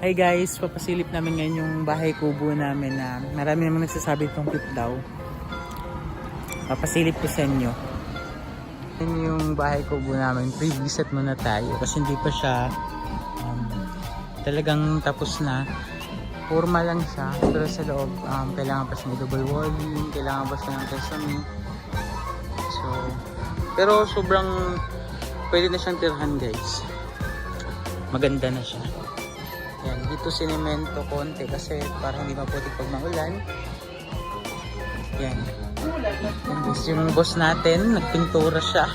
Hi guys, papasilip namin ngayon yung bahay kubo namin na marami namang nagsasabi itong cute daw. Papasilip ko sa inyo. Yan yung bahay kubo namin. Pre-visit muna tayo kasi hindi pa siya talagang tapos na. Forma lang siya pero sa loob kailangan pa siya ng double walling, kailangan pa siya ng sesame. So, pero sobrang pwede na siyang tirhan guys. Maganda na siya. Yan, dito sinemento konti kasi para hindi maputik pag maulan. Yan. Yan guys, yung boss natin, nagpintura siya.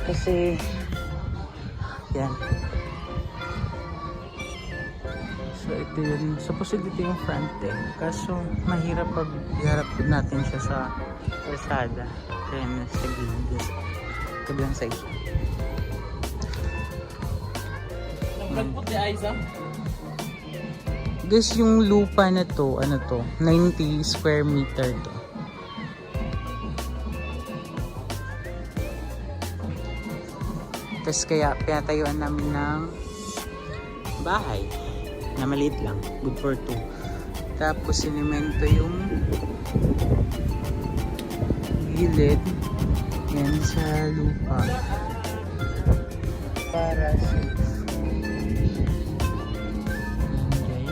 Kasi, yan. So, ito yun. Supposedly ito yung front end. Kaso, mahirap pag iharap natin siya sa kalsada. Kaya nasa gilid. Kablang side. Guys, yung lupa na to, ano to, 90 square meter to. Tapos kaya pinatayuan namin ng bahay na maliit lang, good for two. Tapos sinemento yung gilid yan sa lupa para safe.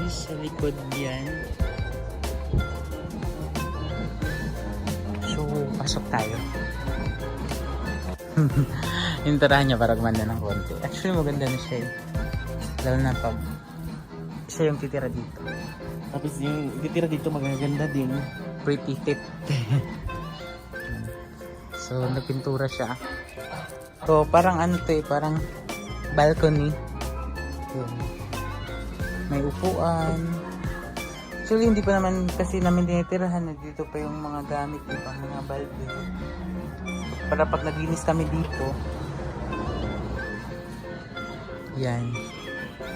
Sa likod yan. So, pasok tayo. Yung tirahan niya parang gumanda ng konti. Actually, maganda na siya eh. Lalo na pag siya yung titira dito. Tapos yung titira dito magaganda din. Pretty tip. So, nagpintura siya. So, parang ano to eh, parang balcony. Yun. May upuan. Actually, hindi pa naman kasi namin tinitirahan. Dito pa yung mga gamit, diba? Mga balde. Para pag naglinis kami dito. Yan.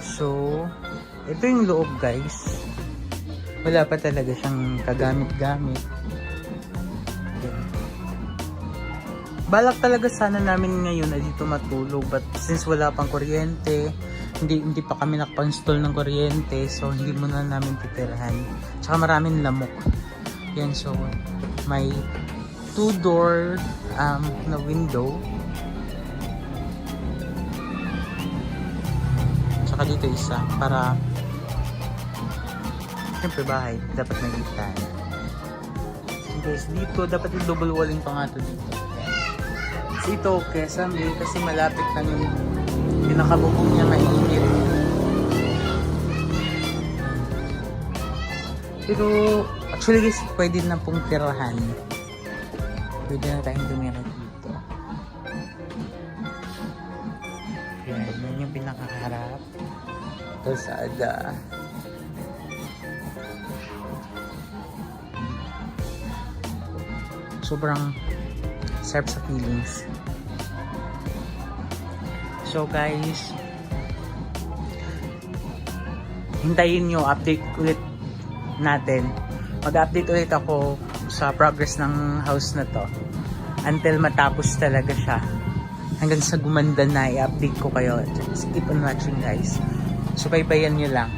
So, ito yung loob guys. Wala pa talaga siyang kagamit-gamit. Yan. Balak talaga sana namin ngayon na dito matulog. But since wala pang kuryente, hindi pa kami nakapang-install ng kuryente, so hindi muna namin titirahan. Tsaka maraming lamok. Yan, so may 2-door na window. Tsaka dito isa para siyempre bahay, dapat may bintana. So guys, dito dapat yung double walling pa nga to dito. So ito kesame kasi malapit lang yung pinakabubong niya mainit. Pero actually guys, pwede na pong tirahan. Pwede na tayong tumira dito. Yan yung pinakaharap. Kalsada. Sobrang sarap sa feelings. So guys, hintayin nyo update ulit natin. Mag-update ulit ako sa progress ng house na to until matapos talaga siya. Hanggang sa gumanda na i-update ko kayo. Just keep on watching guys. So baybayan nyo lang.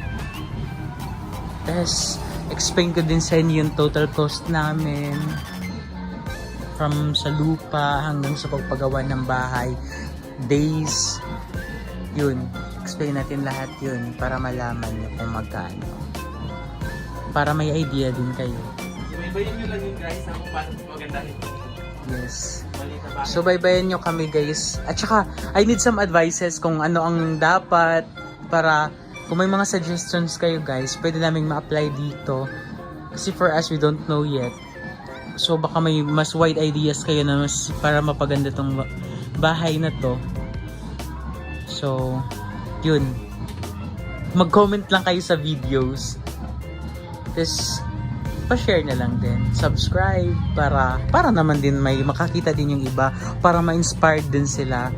Tapos explain ko din sa inyo yung total cost namin from sa lupa hanggang sa pagpagawa ng bahay, days, yun, explain natin lahat yun para malaman nyo kung magkano, para may idea din kayo. Baybayin nyo lang yung guys na kung paano magandahin. Yes, so baybayan nyo kami guys, at saka I need some advices kung ano ang dapat, para kung may mga suggestions kayo guys, pwede naming ma-apply dito kasi for us we don't know yet. So baka may mas wide ideas kayo na mas para mapaganda tong bahay na to. So, yun. Mag-comment lang kayo sa videos. Tapos, pa-share na lang din. Subscribe para naman din may makakita din yung iba. Para ma-inspired din sila.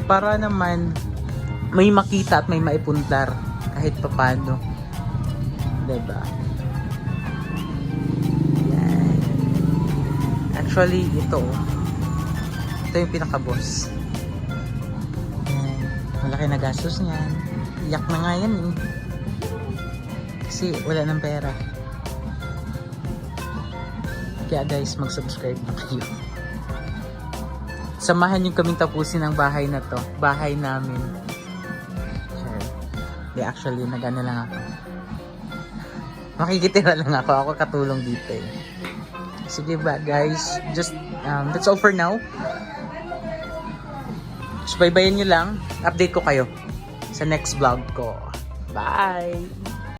Para naman may makita at may maipuntar kahit papano. Diba? Yan. Actually, ito yung pinaka-boss. Malaki na gastos niyan. Iyak na nga yan eh. Kasi wala ng pera. Kaya guys, mag-subscribe na kayo. Samahan nyo kaming tapusin ang bahay na to. Bahay namin. Sure. Di actually, nag-ano lang ako. Makikitira lang ako. Ako katulong dito eh. Sige ba guys, just that's all for now. Subaybayan nyo lang. Update ko kayo sa next vlog ko. Bye!